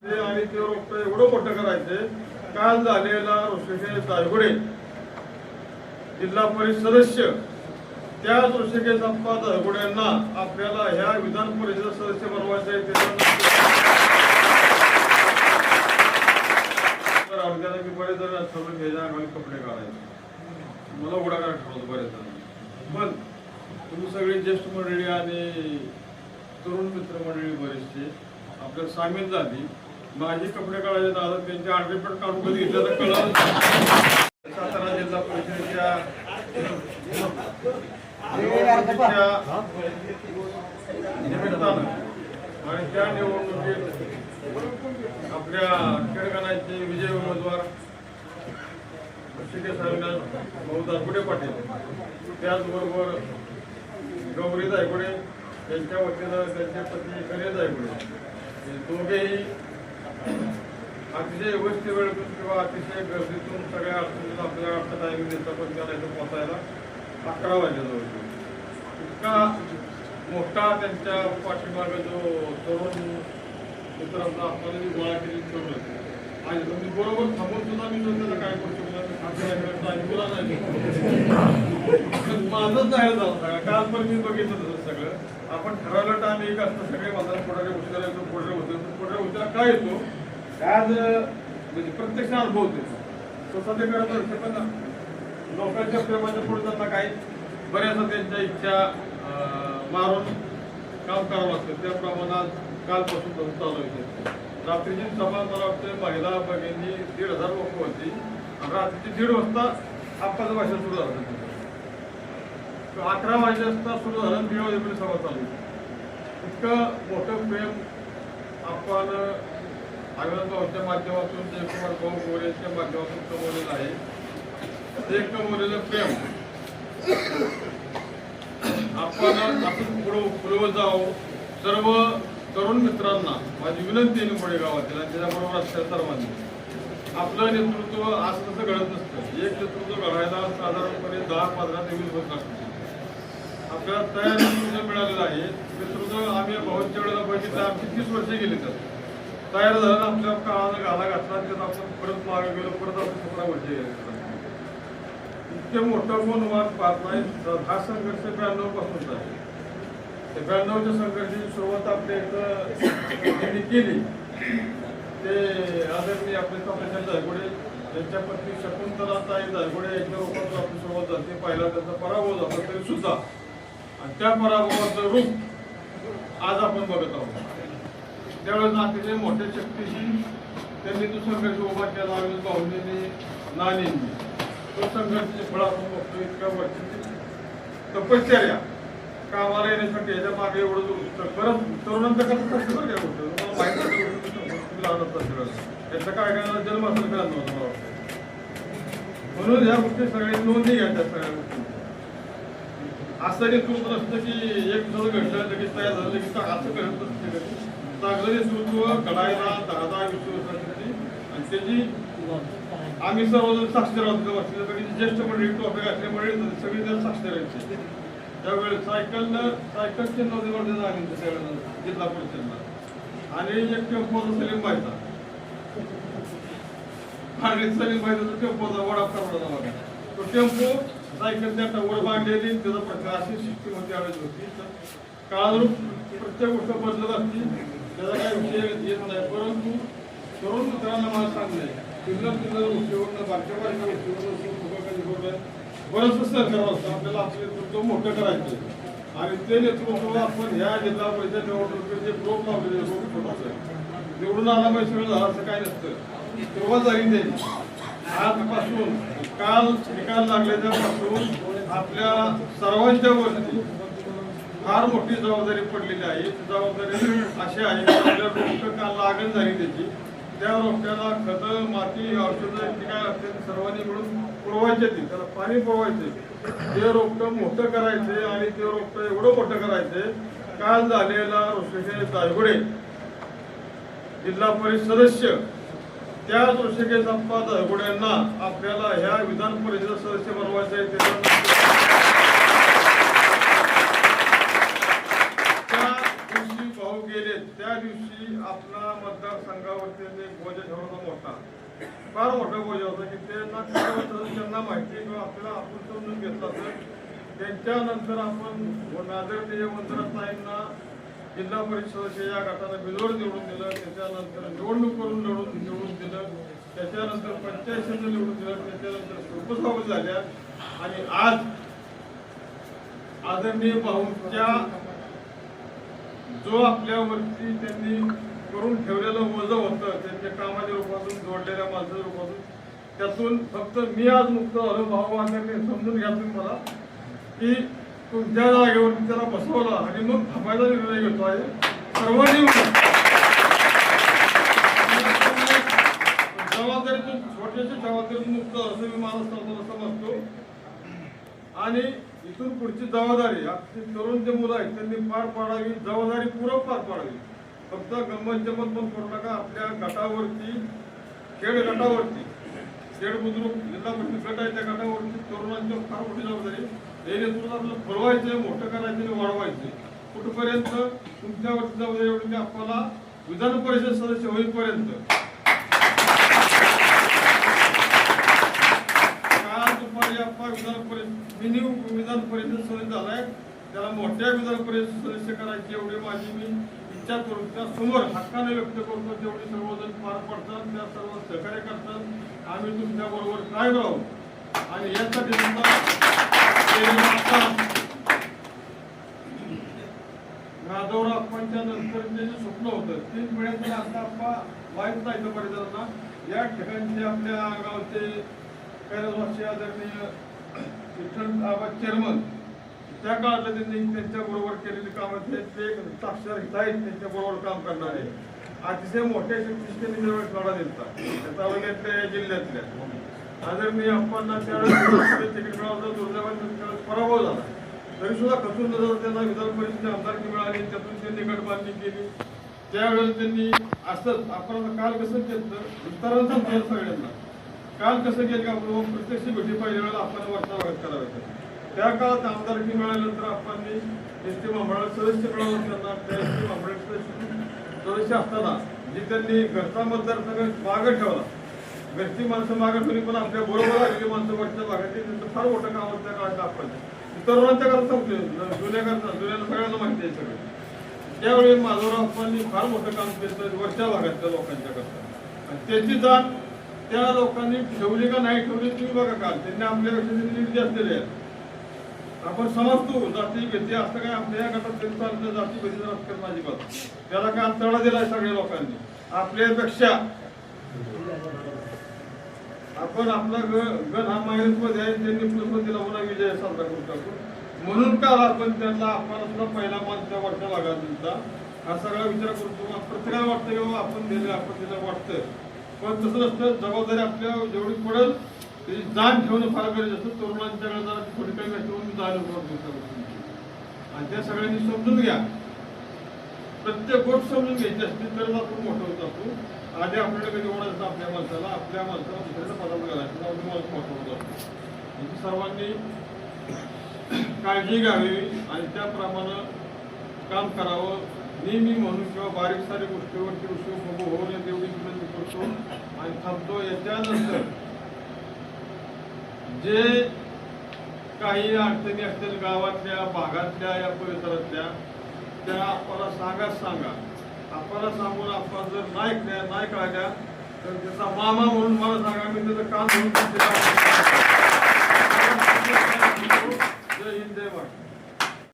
आणि ते रोप एवढं मोठं करायचे. काल झालेला ऋषिकेश दायगुडे जिल्हा परिषद सदस्य त्याच ऋषिकेश अप्पा दायगुडेंना आपल्याला ह्या विधान परिषद सदस्य बनवायचे आहे. बरेच जण सगळं घ्यायच्या आम्हाला कपडे काढायचे, मला उडा काढ ठरवतो बरेच जण. पण तुम्ही सगळे ज्येष्ठ मंडळी आणि तरुण मित्र मंडळी बरेचसे आपल्याला सामील झाली. माझे कपडे काढायचे दादा त्यांचे आडरेपट काढून कधी घेतलं तर कळलं. सातारा जिल्हा परिषदेच्या निमित्तानं आणि त्या निवडणुकीत आपल्या खेडगाण्याचे विजय उमेदवार ऋषिकेश भाऊ दायगुडे पाटील, त्याचबरोबर गौरी दायगुडे त्यांच्या वतीनं त्यांचे पती कन्या दायगुडे, हे दोघेही अतिशय व्यवस्थित वेळेतून किंवा अतिशय गर्दीतून सगळ्या अडचणीतून आपल्याला वाटतं टायमिंग देता पण त्याला इथं पोचायला 11 वाजले. इतका मोठा त्यांच्या पाठीमागे जो तरुण मित्रांचा आपल्याला जी गोळा केली ठेवलं आणि तुम्ही बरोबर थांबून सुद्धा मी त्याला काय करू शकतो ऐकूला नाही. माझंच जाहीर झालं सगळं. काल पण मी बघितलं तसं सगळं. आपण ठरवलं टाइम एक असतं, सगळे माझा पुढे उशिरा येतो, पुढे उशिरा काय येतो आज म्हणजे प्रत्यक्ष अनुभव देतो तसं ते करत असते. पण लोकांच्या प्रेमाच्या पुढे त्यांना काही बऱ्याचशा त्यांच्या इच्छा मारून काम करावं लागतं. त्या प्रमाणात कालपासून तसं चालू आहे. रात्रीची सभा मला वाटतं महिला भगिनी 1,500 लोक होती आणि रात्रीची 1:30 वाजता आपल्याचं भाषण सुरू झालं. 11 वाजता सुरू झालं, 1:30 वाजेपर्यंत सभा चालू. इतकं मोठं प्रेम आपण आनंदभाऊच्या माध्यमातून जयकुमार भाऊ गोरेच्या माध्यमातून कमवलेलं आहे. ते कमवलेलं प्रेम आपण असं पुढे जावं. सर्व तरुण मित्रांना माझी विनंती आहे पुढे गावातील आणि त्याच्याबरोबर असल्या सर्वांनी आपलं नेतृत्व आज तसं घडत नसतं. एक नेतृत्व घडायला साधारणपणे 10, 15 ते 20 वर्ष लागतात. आपल्याला तयार नेतृत्व मिळालेलं आहे. नेतृत्व आम्ही भाऊंच्या वेळेला बघितलं, आमची 30 वर्षे गेली तर तयार झालं. आपल्या काळानं घाला घातला, त्यात आपण परत मागे गेलो, परत आपण 17 वर्षे गेलो. इतके मोठं कोण वाद पाहत नाही. हा संघर्ष 92 पासूनचा आहे. 92च्या संघर्षाची सुरुवात आपल्या इथं केली. ते आदरणीय आपले कमलेश दायगुडे यांच्या पत्नी शकुंतलाताई दायगुडे यांच्या रूपातून आपली सुरुवात झाली. पहिला त्यांचा पराभव झाला तरी सुद्धा आणि त्या पराभवाचं रूप आज आपण बघत आहोत. त्यावेळेस अतिशय मोठ्या शक्तीशी त्यांनी तो संघर्ष उभा केला. भाऊंनी नानींनी तो संघर्षाचे फळ आपण बघतो. इतक्या वर्षाची तपश्चर्या कामाला येण्यासाठी याच्या मागे एवढं परत तरुणांचं कसं कष्ट बरं काय होतं मला माहिती लहान असतात. त्याचा काय काय जन्म असेल कळत नव्हतं मला वाटतं. म्हणून ह्या गोष्टी सगळ्या नोंदी घ्यायच्या. सगळ्या गोष्टी असं नेतृत्व नसतं की एक जण घडलं लगेच तयार झालं लगेच असं कळत नसतं. चांगलं नेतृत्व घडायला 10-20 वर्षांसाठी आणि त्याची आम्ही सर्वजण साक्षर होतो. सगळी ज्येष्ठ मंडळी टोपे घातल्यामुळे सगळी जण साक्षर व्हायचे. त्यावेळेस सायकल चिन्हवरती झाली त्यावेळेला जिल्हा परिषदला आणि एक टेम्पो सलीम व्हायचा आणि सलीम व्हायचा टेम्पोचा वडापा बघा. तो टेम्पो सायकल त्या टावर बांधलेली त्याचा प्रकार अशी सिस्टीम त्यावेळेस होती. काळानुरूप प्रत्येक गोष्ट बदलत असती, त्याचा काही विषय येत नाही. परंतु तरुण मित्रांना मला सांगलंय चिल्लर गोष्टीवरनं बारक्या गोष्टीवरनं बरंचसं सहकार्य असतं. आपल्याला आपलं नेतृत्व मोठं करायचं आणि ते नेतृत्व आपण ह्या जिल्हा परिषद निवडणुकीत जे ग्रुप लावलेले ग्रुप छोटासा निवडून आला पाहिजे सगळं झालं असं काही नसतं. सुरुवात झाली त्याची आजपासून काल निकाल लागल्यापासून आपल्या सर्वांच्या वरती फार मोठी जबाबदारी पडलेली आहे. ती जबाबदारी अशी आहे की आपल्या रोपटं काल लागण झाली त्याची. त्या रोपट्याला खतं माती औषधं काय असते सर्वांनी मिळून पुरवायचे. त्याला पाणी पुरवायचे. ते रोपटं मोठं करायचे आणि ते रोपटं एवढं मोठं करायचे. काल झालेला ऋषिकेश दायगुडे जिल्हा परिषद सदस्य त्याच ऋषिकेश अप्पा दायगुडेंना आपल्याला ह्या विधान परिषद सदस्य बनवायचे आहे. त्या दिवशी भाऊ गेले त्या दिवशी आपला मतदारसंघावरती बोजा ठेवला मोठा, फार मोठा बोजा होता की त्यांना माहिती किंवा आपल्याला आपण समजून घेतला तर त्यांच्यानंतर आपण आदरणीय वंदनाताईंना जिल्हा परिषद सदस्य या गटाला बिलवर निवडून दिलं, त्याच्यानंतर निवडणूक करून निवडून दिलं, त्याच्यानंतर पंचायत समिती निवडून दिलं, त्याच्यानंतर सरपंच झाल्या आणि आज आदरणीय भाऊंच्या जो आपल्यावरती त्यांनी करून ठेवलेलं वजन होतं त्यांच्या कामाच्या रूपातून जोडलेल्या माणसाच्या रूपातून त्यातून फक्त मी आज मुक्त झालो. भाऊ आदरणीय समजून घ्या तुम्ही मला की तुमच्या जागेवरती त्याला बसवला आणि मग थांबायचा निर्णय घेतो आहे सर्वांनी. जबाबदारीतून छोट्याशा जबाबदारीतून मुक्त असं मी मला समजतो आणि इथून पुढची जबाबदारी आपली तरुण जे मुलं आहेत त्यांनी पार पाडावी, जबाबदारी पूर्वक पार पाडावी. फक्त गंमत जमत पण करू नका. आपल्या गटावरती खेड गटावरती खेड बुद्रुक जिल्हा परिषद गट आहे त्या गटावरती तरुणांची फार मोठी जबाबदारी हे नेतृत्व आपलं फुलवायचे, मोठं करायचे आणि वाढवायचे. कुठपर्यंत तुमच्यावरती जबाबदारी एवढी की आपल्याला विधान परिषद सदस्य होईपर्यंत विधान परिषद सदस्य झालाय त्याला मोठ्या विधान परिषद सदस्य करायची एवढी माझी मी इच्छा करून त्या समोर हक्काने व्यक्त करतो. जेवढी सर्वजण पार पडतात त्या सर्व सहकार्य करतात. आम्ही तुमच्या बरोबर काय राहू आणि यासाठी माधवराव अप्पांच्या नंतर जे स्वप्न होतं 3 पिढ्यांचं आता अप्पा वाईट जायचं परिसरांना या ठिकाणचे आपल्या गावचे कैलासवासी आदरणीय विठ्ठल आबा चेअरमन त्या काळात त्यांनी त्यांच्या बरोबर केलेली कामं ते साक्षर आहेत त्यांच्या बरोबर काम करणारे अतिशय मोठ्या शक्तीने त्यावेळेस लढा दिलता त्या तालुक्यातल्या जिल्ह्यातल्या आदरणीय अप्पांना त्यावेळेस तिकीट मिळालं दुर्दैवाने पराभव झाला तरी सुद्धा खचून न जाता त्यांना विधान परिषदेची आमदारकी मिळाली. त्यातून त्यांनी गटबांधणी केली. त्यावेळेस त्यांनी असंच आपण काल कसं केलं विस्तारानं समजायला सगळ्यांना काल कसं केलं का आपण प्रत्यक्ष भेटी पहिल्या वेळेला आपण वार्ता भागात करायचं. त्या काळात आमदारकी मिळाल्यानंतर आपण एस टी महामंडळात सदस्य मिळालं त्यांना त्या एस टी महामंडळात सदस्य असताना जी त्यांनी घरचा मतदारसंघ मागं ठेवला, घरची माणसं मागं ठेवली पण आपल्या बरोबर आलेली माणसं वरच्या भागात त्यांचं फार मोठं काम होतं त्या काळात. आपण तरुणांच्या काळात सांगतोय जुन्याला सगळ्यांना माहिती आहे सगळं. त्यावेळी माधवराव अप्पांनी फार मोठं काम केलं वरच्या भागातल्या लोकांच्या करता आणि त्याची जाण त्या लोकांनी ठेवली का नाही ठेवली तुम्ही बघा. काल त्यांनी आपल्यापेक्षा नीट असलेले आहेत. आपण समजतो जाती भेटी असं काय आपल्या या गटात तरी चालतं जाती भेटीचं राजकारण अजिबात त्याला काय तडा दिलाय सगळ्या लोकांनी आपल्यापेक्षा. आपण आपला गण हा मायनसमध्ये आहे त्यांनी प्लसमध्ये होणार विजय साजरा करू टाकू म्हणून काल आपण त्यांना आपण सुद्धा पहिला मान त्या वरच्या भागात दिलता हा सगळा विचार करतो. प्रत्येकाला वाटतं की बाबा आपण दिलं आपण दिलं वाटतं पण तसं नसतं. जबाबदारी आपल्या जेवढी पडेल त्याची जाण ठेवणं फार गरजेचं असतं. तरुणांच्याकडे जरा थोडी काही ठेवून जाणं आणि त्या सगळ्यांनी समजून घ्या. प्रत्येक गोष्ट समजून घ्यायची असते तर आपण मोठं होत असतो. आधी आपल्याला कधी ओढायचं आपल्या माणसाला दुसऱ्याचा पदार्थ घालायचा आपण मोठं होत असतो. सर्वांनी काळजी घ्यावी आणि त्याप्रमाणे काम करावं. नेहमी म्हणून किंवा बारीक सारी गोष्टीवरती उशीर होऊ नये तेवढी विनंती करतो आणि थांबतो. याच्यानंतर जे काही अडचणी असतील गावातल्या भागातल्या या परिसरातल्या त्या आपल्याला सांगा. आपल्याला सांगून आपण जर नाही कळल्या तर त्याचा मामा म्हणून मला सांगा. मी त्याचं काम म्हणून